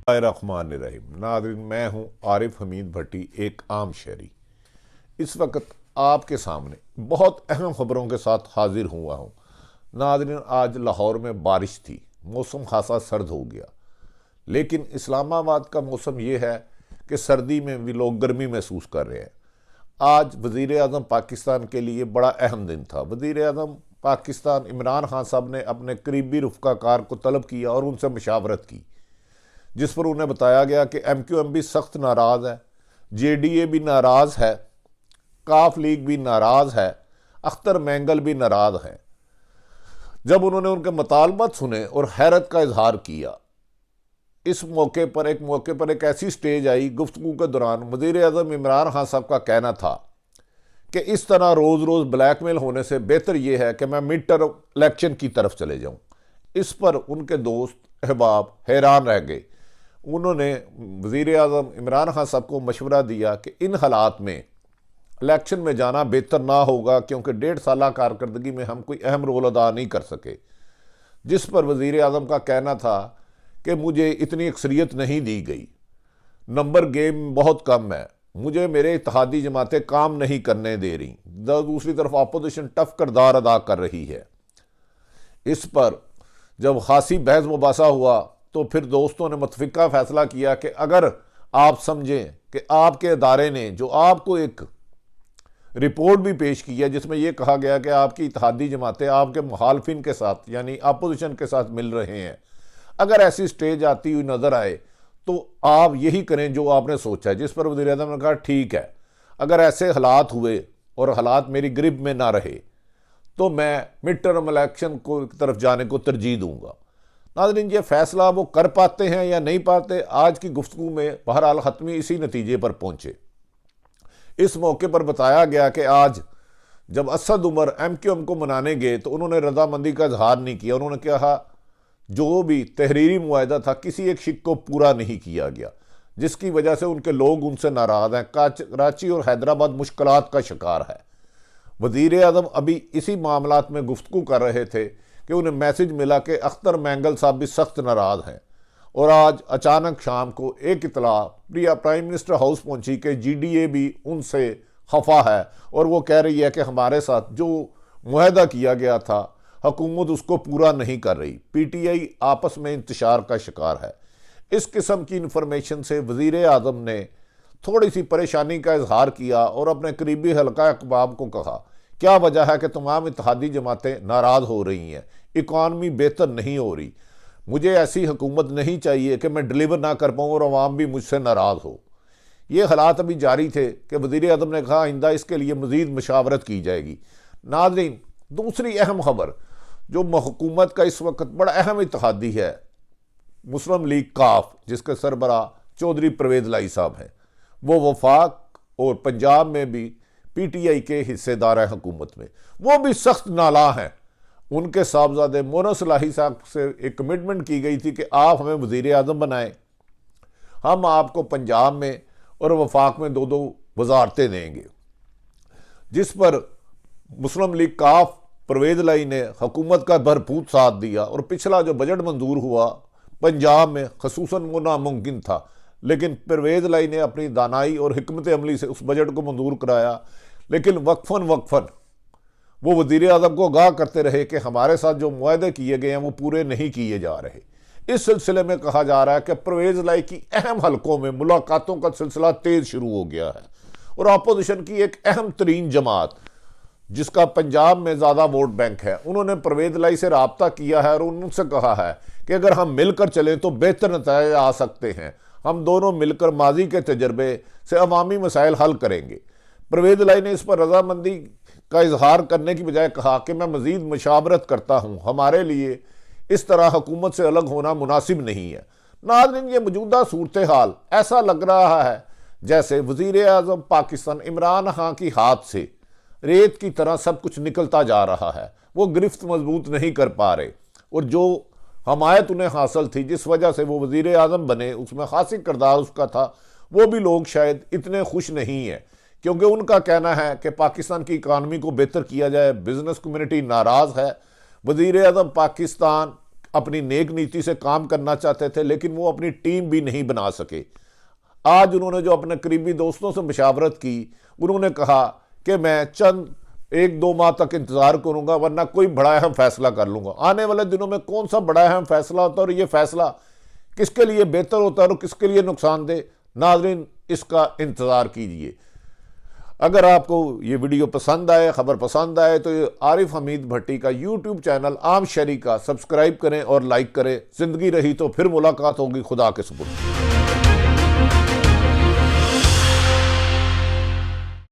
बिस्मिल्लाहिर्रहमानिर्रहीम। नाज़रीन, मैं हूँ आरिफ हमीद भट्टी, एक आम शहरी। इस वक्त आपके सामने बहुत अहम खबरों के साथ हाजिर हुआ हूँ। नाज़रीन, आज लाहौर में बारिश थी, मौसम खासा सर्द हो गया, लेकिन इस्लामाबाद का मौसम ये है कि सर्दी में भी लोग गर्मी महसूस कर रहे हैं। आज वज़ीर आज़म पाकिस्तान के लिए बड़ा अहम दिन था। वज़ीर आज़म पाकिस्तान इमरान खान साहब ने अपने करीबी रफ़्क़ाकार को तलब किया और उनसे मशावरत की, जिस पर उन्हें बताया गया कि MQM भी सख्त नाराज़ है, JDA भी नाराज़ है, काफ लीग भी नाराज़ है, अख्तर मैंगल भी नाराज़ हैं। जब उन्होंने उनके मुतालबात सुने और हैरत का इजहार किया, इस मौके पर एक ऐसी स्टेज आई गुफ्तगू के दौरान। वज़ीर आज़म इमरान खान साहब का कहना था कि इस तरह रोज़ रोज़ ब्लैकमेल होने से बेहतर यह है कि मैं मिड टर्म इलेक्शन की तरफ चले जाऊँ। इस पर उनके दोस्त अहबाब हैरान रह गए। उन्होंने वज़ीर आज़म इमरान खान साहब को मशवरा दिया कि इन हालात में इलेक्शन में जाना बेहतर ना होगा, क्योंकि 1.5 साल कारकर्दगी में हम कोई अहम रोल अदा नहीं कर सके। जिस पर वज़ीर आज़म का कहना था कि मुझे इतनी अक्सरियत नहीं दी गई, नंबर गेम बहुत कम है, मुझे मेरे इत्तेहादी जमातें काम नहीं करने दे रही, दूसरी तरफ अपोजिशन टफ किरदार अदा कर रही है। इस पर जब खासी बहस मुबासा हुआ तो फिर दोस्तों ने मुतफ़िका फ़ैसला किया कि अगर आप समझें कि आपके अदारे ने जो आपको एक रिपोर्ट भी पेश की है जिसमें यह कहा गया कि आपकी इत्तेहादी जमातें आपके मुखालफिन के साथ यानी अपोजिशन के साथ मिल रहे हैं, अगर ऐसी स्टेज आती हुई नज़र आए तो आप यही करें जो आपने सोचा है। जिस पर वज़ीर आज़म ने कहा ठीक है, अगर ऐसे हालात हुए और हालात मेरी गिरफ्त में ना रहे तो मैं मिड टर्म इलेक्शन को तरफ जाने को तरजीह दूंगा। नाज़रीन, ये फैसला वो कर पाते हैं या नहीं पाते, आज की गुफ्तगू में बहरहाल हतमी इसी नतीजे पर पहुंचे। इस मौके पर बताया गया कि आज जब असद उमर MQM को मनाने गए तो उन्होंने रजामंदी का इजहार नहीं किया। उन्होंने कहा जो भी तहरीरी मुआहदा था किसी एक शिक को पूरा नहीं किया गया, जिसकी वजह से उनके लोग उनसे नाराज़ हैं। कराची और हैदराबाद मुश्किलात का शिकार है। वज़ीर आज़म अभी इसी मामलात में गुफ्तगू कर रहे थे कि उन्हें मैसेज मिला कि अख्तर मैंगल साहब भी सख्त नाराज़ हैं, और आज अचानक शाम को एक इतला प्राइम मिनिस्टर हाउस पहुंची कि GDA भी उनसे खफा है और वो कह रही है कि हमारे साथ जो मुआहदा किया गया था हुकूमत उसको पूरा नहीं कर रही। PTI आपस में इंतशार का शिकार है। इस किस्म की इंफॉर्मेशन से वज़ीर आज़म ने थोड़ी सी परेशानी का इजहार किया और अपने करीबी हल्का अहबाब को कहा क्या वजह है कि तमाम इत्तेहादी जमातें नाराज़ हो रही हैं, इकॉनमी बेहतर नहीं हो रही, मुझे ऐसी हुकूमत नहीं चाहिए कि मैं डिलीवर ना कर पाऊँ और अवाम भी मुझसे नाराज़ हो। ये हालात अभी जारी थे कि वज़ीर आज़म ने कहा आइंदा इसके लिए मज़ीद मशावरत की जाएगी। नाज़रीन, दूसरी अहम खबर जो हुकूमत का इस वक्त बड़ा अहम इत्तेहादी है, मुस्लिम लीग काफ, जिसके सरबरा चौधरी परवेज़ लाई साहब हैं, वो वफाक और पंजाब में भी PTI के हिस्सेदार हैं हुकूमत में, वो भी सख्त नाला हैं। उनके साहबजादे मोना सलाही साहब से एक कमिटमेंट की गई थी कि आप हमें वज़ीर आज़म बनाएं, हम आपको पंजाब में और वफाक में 2-2 वजारतें देंगे। जिस पर मुस्लिम लीग काफ परवेज़ लाई ने हुकूमत का भरपूर साथ दिया और पिछला जो बजट मंजूर हुआ पंजाब में खसूसन वो नामुमकिन था, लेकिन परवेज़ लाई ने अपनी दानाई और हिकमत अमली से उस बजट को मंजूर कराया। लेकिन वक्फन वो वज़ीर आज़म को आगाह करते रहे कि हमारे साथ जो मुआहदे किए गए हैं वो पूरे नहीं किए जा रहे। इस सिलसिले में कहा जा रहा है कि परवेज़ लाई की अहम हलकों में मुलाकातों का सिलसिला तेज़ शुरू हो गया है और अपोजिशन की एक अहम तरीन जमात जिसका पंजाब में ज़्यादा वोट बैंक है, उन्होंने परवेज़ लाई से रब्ता किया है और उनसे कहा है कि अगर हम मिलकर चलें तो बेहतर नतीजे आ सकते हैं, हम दोनों मिलकर माजी के तजर्बे से अवामी मसाइल हल करेंगे। परवेज़ लाई ने इस पर रजामंदी का इजहार करने की बजाय कहा कि मैं मज़ीद मशावरत करता हूँ, हमारे लिए इस तरह हुकूमत से अलग होना मुनासिब नहीं है। नाज़रीन, ये मौजूदा सूरत हाल ऐसा लग रहा है जैसे वज़ीर आज़म पाकिस्तान इमरान खान की हाथ से रेत की तरह सब कुछ निकलता जा रहा है, वो गिरफ्त मजबूत नहीं कर पा रहे और जो हमायत उन्हें हासिल थी, जिस वजह से वो वज़ीर आज़म बने, उसमें खासी किरदार उसका था, वो भी लोग शायद इतने खुश नहीं है, क्योंकि उनका कहना है कि पाकिस्तान की इकानमी को बेहतर किया जाए, बिजनेस कम्युनिटी नाराज़ है, वज़ीर आज़म पाकिस्तान अपनी नेक नीति से काम करना चाहते थे, लेकिन वो अपनी टीम भी नहीं बना सके। आज उन्होंने जो अपने करीबी दोस्तों से मशावरत की, उन्होंने कहा कि मैं चंद 1-2 माह तक इंतजार करूंगा, वरना कोई बड़ा अहम फैसला कर लूंगा। आने वाले दिनों में कौन सा बड़ा अहम फैसला होता है और ये फैसला किसके लिए बेहतर होता है और किसके लिए नुकसानदेह, नाज़रीन इसका इंतजार कीजिए। अगर आपको ये वीडियो पसंद आए, खबर पसंद आए, तो ये आरिफ हमीद भट्टी का यूट्यूब चैनल आम शहरी का सब्सक्राइब करें और लाइक करें। जिंदगी रही तो फिर मुलाकात होगी। खुदा के सुपुर्द।